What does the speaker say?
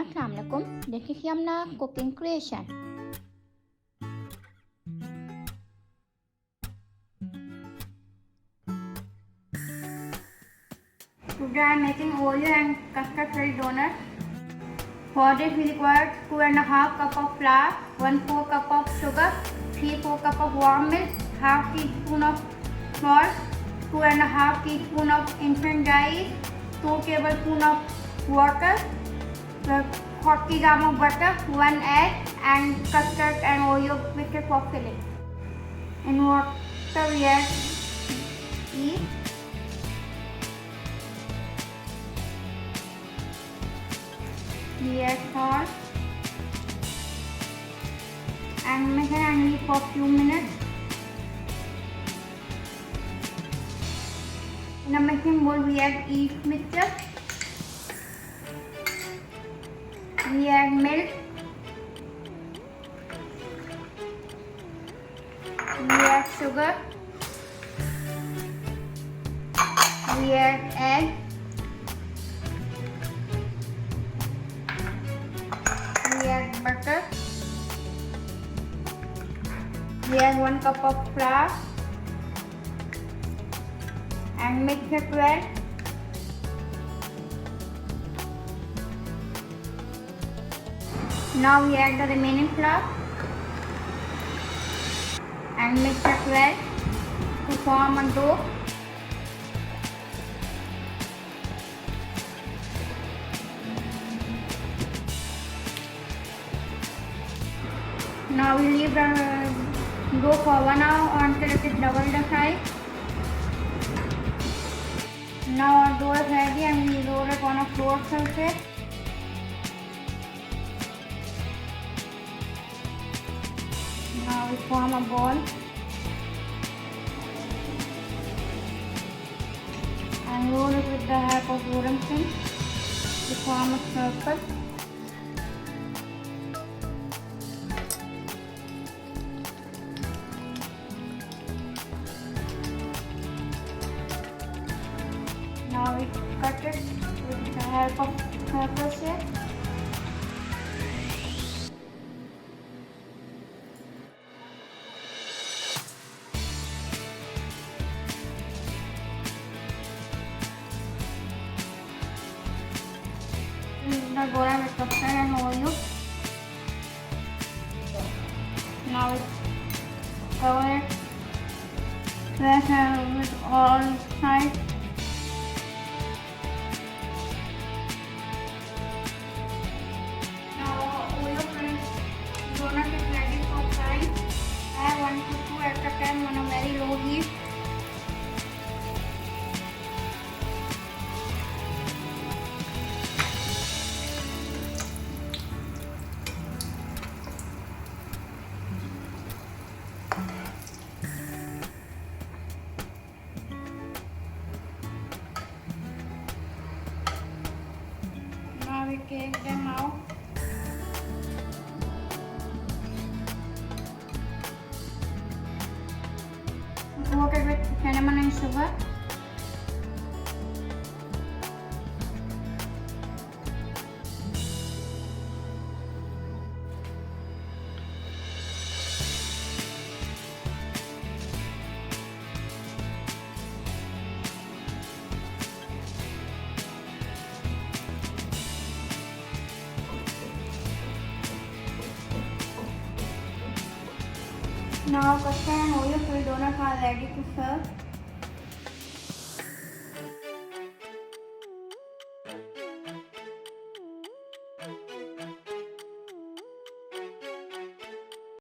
अस्सलाम वालेकुम। देखिए Yamuna cooking creation. Today I am making Oreo and custard filled donut. For this we require 2.5 cup of flour, 1/4 cup of sugar, 3/4 cup of warm milk, half teaspoon of salt, 2.5 teaspoon of instant dry yeast, 2 tablespoon of water, 40 gram of butter, 1 egg, and custard and Oreo biscuit for filling. In water we add yeast. We add salt and mix and leave for a few minutes. In a mixing bowl we add yeast mixture. We add milk. We add sugar. We add egg. We add butter. We add 1 cup of flour and mix it well. Now we add the remaining flour and mix it well to form a dough. Now we leave the dough for 1 hour until it is double the size. Now our dough is ready and we roll it on a floor surface. Now we form a ball and roll it with the help of wooden pin to form a circle. Now we cut it with the help of circle shape. The bowl with custard and Oreo. Now we cover it with all sides. Now Oreo donut is ready for frying. I have 1 to 2 at a time on a very low heat. Now we take them out. Coat it with cinnamon and sugar. Now custard and Oreo filled donuts are ready to serve.